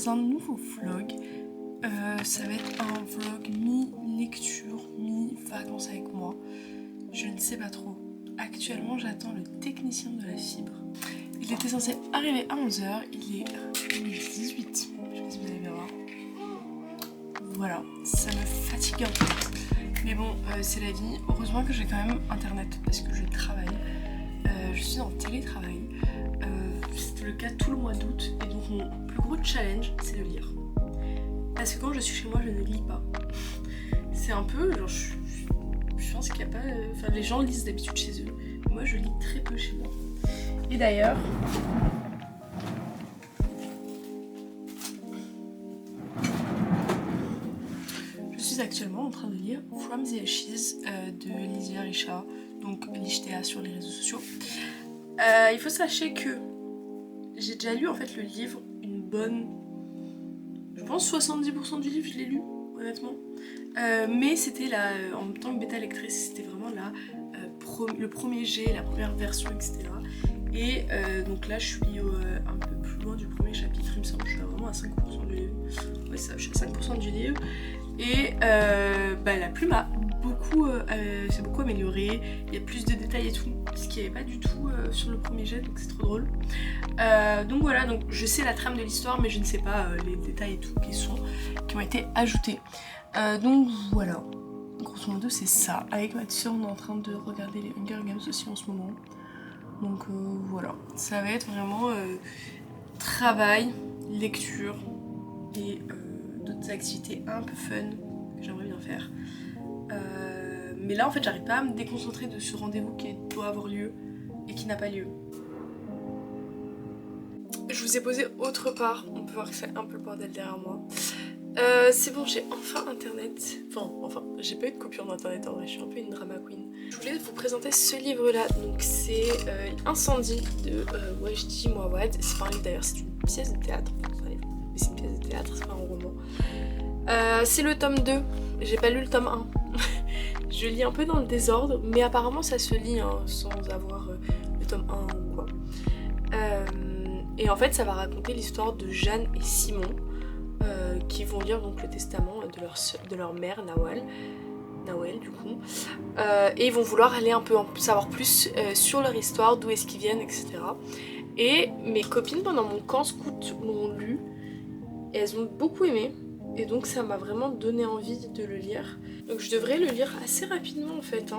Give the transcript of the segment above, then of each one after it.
dans un nouveau vlog. Ça va être un vlog mi-lecture, mi-vacances avec moi. Je ne sais pas trop. Actuellement, j'attends le technicien de la fibre. Il était censé arriver à 11h, il est 18h. Je sais pas si vous allez bien voir. Voilà, ça me fatigue un peu. Mais bon, c'est la vie. Heureusement que j'ai quand même internet parce que je travaille. Je suis en télétravail. C'était le cas tout le mois d'août. Et donc mon plus gros challenge, c'est de lire. Parce que quand je suis chez moi, je ne lis pas. C'est un peu, genre, je pense qu'il n'y a pas... Enfin, les gens lisent d'habitude chez eux. Moi, je lis très peu chez moi. Et d'ailleurs... je suis actuellement en train de lire From the Ashes de Lydia Richard, donc Lichtea sur les réseaux sociaux. Il faut sachez que j'ai déjà lu en fait le livre une bonne... Je pense 70% du livre je l'ai lu, honnêtement. Mais c'était là, en tant que bêta lectrice, c'était vraiment là, le premier jet, la première version, etc. Et donc là je suis un peu plus loin du premier chapitre, il me semble, je suis vraiment à 5% du livre. Ouais, ça, je suis à 5% du livre. Et la plume a beaucoup, s'est beaucoup améliorée, il y a plus de détails et tout, ce qu'il n'y avait pas du tout sur le premier jet, donc c'est trop drôle. Donc voilà, donc je sais la trame de l'histoire, mais je ne sais pas les détails et tout qui ont été ajoutés. Donc voilà, grosso modo c'est ça. Avec ma soeur, on est en train de regarder les Hunger Games aussi en ce moment. Donc voilà, ça va être vraiment travail, lecture et d'autres activités un peu fun que j'aimerais bien faire. Mais là en fait j'arrive pas à me déconcentrer de ce rendez-vous qui doit avoir lieu et qui n'a pas lieu. Je vous ai posé autre part, on peut voir que c'est un peu le bordel derrière moi. C'est bon, j'ai enfin internet. Enfin, j'ai pas eu de coupure d'internet en vrai, je suis un peu une drama queen. Je voulais vous présenter ce livre là, donc c'est Incendie de Wajdi Mouawad. C'est pas un livre d'ailleurs, c'est une pièce de théâtre. Mais c'est une pièce de théâtre, c'est pas un roman. C'est le tome 2, j'ai pas lu le tome 1. Je lis un peu dans le désordre, mais apparemment ça se lit hein, sans avoir le tome 1 ou quoi. Et en fait ça va raconter l'histoire de Jeanne et Simon qui vont lire donc le testament de leur mère Nawal du coup, et ils vont vouloir aller un peu en savoir plus sur leur histoire, d'où est-ce qu'ils viennent, etc. Et mes copines pendant mon camp scout l'ont lu et elles ont beaucoup aimé. Et donc ça m'a vraiment donné envie de le lire. Donc je devrais le lire assez rapidement en fait.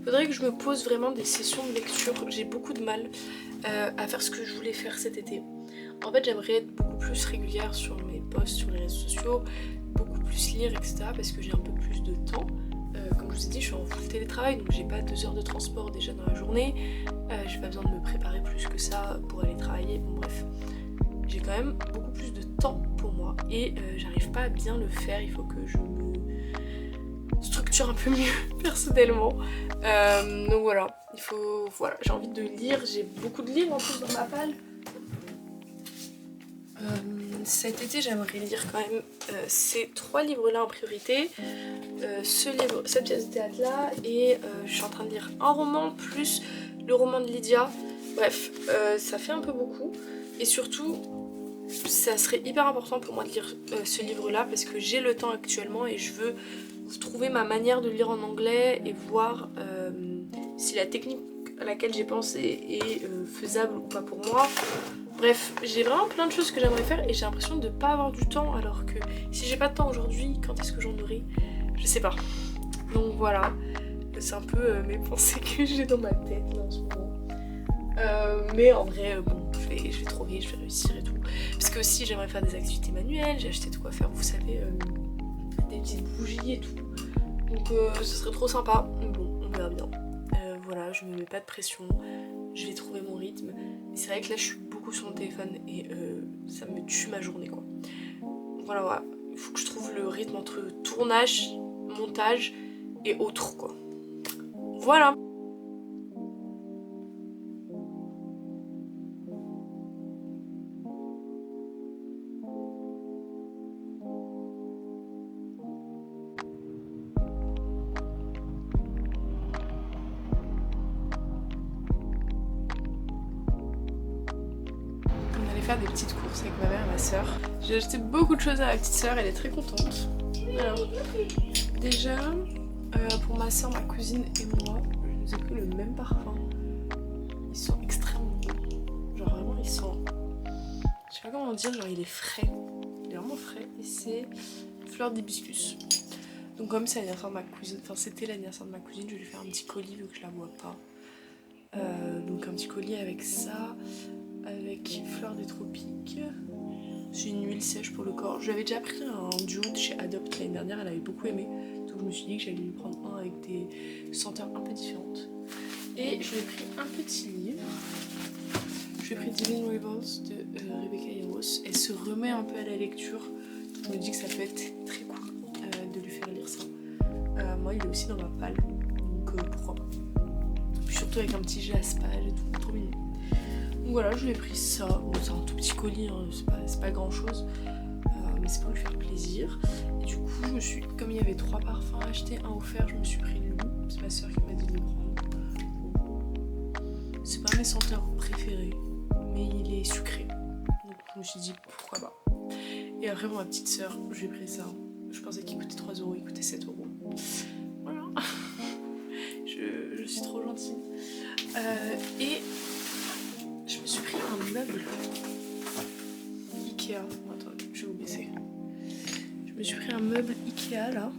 Faudrait que je me pose vraiment des sessions de lecture. J'ai beaucoup de mal à faire ce que je voulais faire cet été. En fait j'aimerais être beaucoup plus régulière sur mes posts sur les réseaux sociaux, beaucoup plus lire, etc. parce que j'ai un peu plus de temps. Comme je vous ai dit, je suis en full télétravail, donc j'ai pas 2 heures de transport déjà dans la journée. J'ai pas besoin de me préparer plus que ça pour aller travailler. Bon bref, j'ai quand même beaucoup plus de temps pour moi et j'arrive pas à bien le faire. Il faut que je me structure un peu mieux personnellement. Donc voilà, j'ai envie de lire. J'ai beaucoup de livres en plus dans ma palle. Cet été j'aimerais lire quand même ces 3 livres là en priorité, ce livre, cette pièce de théâtre là, et je suis en train de lire un roman plus le roman de Lydia. Bref, ça fait un peu beaucoup et surtout ça serait hyper important pour moi de lire ce livre là parce que j'ai le temps actuellement et je veux trouver ma manière de lire en anglais et voir si la technique à laquelle j'ai pensé est faisable ou pas pour moi. Bref, j'ai vraiment plein de choses que j'aimerais faire et j'ai l'impression de pas avoir du temps alors que si j'ai pas de temps aujourd'hui, quand est-ce que j'en aurai? Je sais pas. Donc voilà, c'est un peu mes pensées que j'ai dans ma tête là, en ce moment. Mais en vrai, bon, je vais trouver, je vais réussir et tout. Parce que aussi j'aimerais faire des activités manuelles, j'ai acheté de quoi faire, vous savez, des petites bougies et tout. Donc ce serait trop sympa. Bon, on verra bien. Voilà, je me mets pas de pression, je vais trouver mon rythme. Mais c'est vrai que là je suis beaucoup sur mon téléphone et ça me tue ma journée quoi. Voilà, il faut que je trouve le rythme entre tournage, montage et autres quoi. Voilà. faire des petites courses avec ma mère et ma soeur. J'ai acheté beaucoup de choses à ma petite soeur, elle est très contente. Alors, déjà, pour ma soeur, ma cousine et moi, je nous ai pris le même parfum. Ils sont extrêmement bons. Genre vraiment, ils sont... Je sais pas comment dire, genre il est frais. Il est vraiment frais et c'est fleur d'hibiscus. Donc comme c'est l'anniversaire de ma cousine, enfin c'était l'anniversaire de ma cousine, je vais lui faire un petit colis vu que je la vois pas. Donc un petit colis avec ça, avec fleur des tropiques. C'est une huile sèche pour le corps. Je lui avais déjà pris un duo de chez Adopt l'année dernière, elle avait beaucoup aimé. Donc je me suis dit que j'allais lui prendre un avec des senteurs un peu différentes. Et je lui ai pris un petit livre. Je lui ai pris Divine Rivers de Rebecca Yarros. Elle se remet un peu à la lecture. Je me dis que ça peut être très cool de lui faire lire ça. Moi il est aussi dans ma palle, donc pourquoi pas. Puis surtout avec un petit jaspage et tout, trop mignon. Donc voilà, je lui ai pris ça. Bon, c'est un tout petit colis, hein, c'est pas grand chose. Mais c'est pour lui faire plaisir. Et du coup, je me suis, comme il y avait 3 parfums achetés, un offert, je me suis pris le loup. C'est ma soeur qui m'a dit de le prendre. C'est pas mes senteurs préférées, mais il est sucré. Donc je me suis dit pourquoi pas. Et après, ma petite soeur, je lui ai pris ça. Je pensais qu'il coûtait 3 €, il coûtait 7 €. Voilà. je suis trop gentille. Et je me suis pris un meuble Ikea. Attends, je vais vous baisser. Je me suis pris un meuble Ikea là.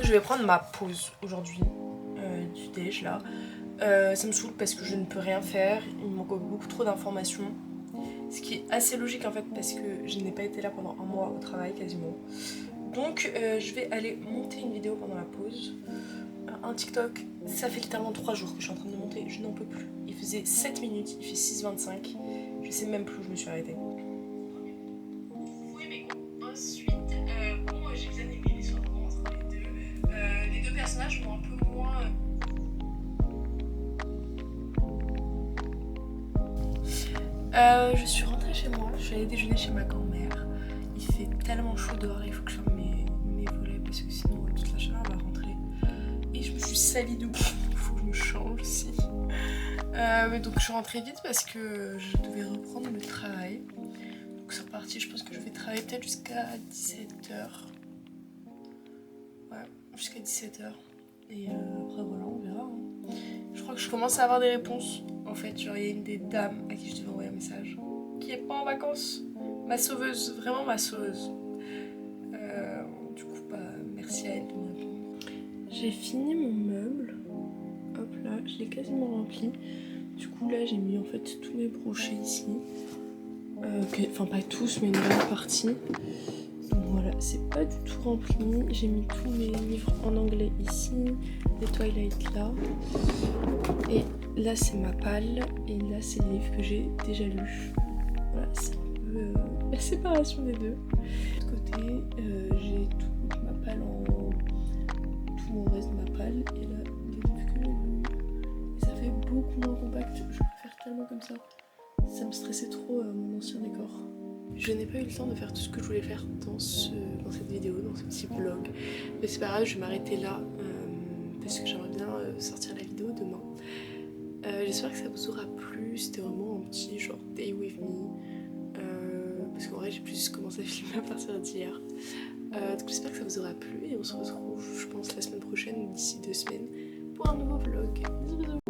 Je vais prendre ma pause aujourd'hui du déj là. Ça me saoule parce que je ne peux rien faire, il me manque beaucoup trop d'informations. Ce qui est assez logique en fait parce que je n'ai pas été là pendant un mois au travail quasiment. Donc je vais aller monter une vidéo pendant la pause. Un TikTok, ça fait littéralement 3 jours que je suis en train de le monter, je n'en peux plus. Il faisait 7 minutes, il fait 6h25, je sais même plus où je me suis arrêtée. Oui mais ensuite, bon j'ai bien aimé les soirs entre les deux. Les deux personnages sont un peu moins... je suis rentrée chez moi, je suis allée déjeuner chez ma grand-mère. Il fait tellement chaud dehors, il faut que je ferme mes volets parce que sinon toute la chaleur va rentrer. Et je me suis salie de boue, il faut que je me change aussi. Mais donc je suis rentrée vite parce que je devais reprendre le travail. Donc c'est reparti, je pense que je vais travailler peut-être jusqu'à 17h. Ouais, jusqu'à 17h. Et après voilà, on verra. Hein. Je crois que je commence à avoir des réponses. En fait, genre il y a une des dames à qui je devais envoyer un message qui est pas en vacances. Ma sauveuse, vraiment ma sauveuse. Du coup, bah merci à elle de me répondre. J'ai fini mon meuble. Hop là, je l'ai quasiment rempli. Du coup là j'ai mis en fait tous mes brochets ici. Enfin pas tous mais une bonne partie. Donc voilà, c'est pas du tout rempli. J'ai mis tous mes livres en anglais ici. Les Twilight là. Et là c'est ma palle. Et là c'est les livres que j'ai déjà lus. Voilà, c'est un peu la séparation des deux. De l'autre côté, j'ai toute ma palle tout mon reste de ma palle. Et là, les livres que j'ai lus. Et ça fait beaucoup moins compact. Je préfère tellement comme ça. Ça me stressait trop mon ancien décor. Je Je n'ai pas eu le temps de faire tout ce que je voulais faire dans cette vidéo, dans ce petit vlog. Mais c'est pas grave, je vais m'arrêter là parce que j'aimerais bien sortir la vidéo demain. J'espère que ça vous aura plu. C'était vraiment un petit genre day with me. Parce qu'en vrai j'ai plus commencé à filmer à partir d'hier. Donc j'espère que ça vous aura plu et on se retrouve je pense la semaine prochaine ou d'ici 2 semaines pour un nouveau vlog. Bisous bisous.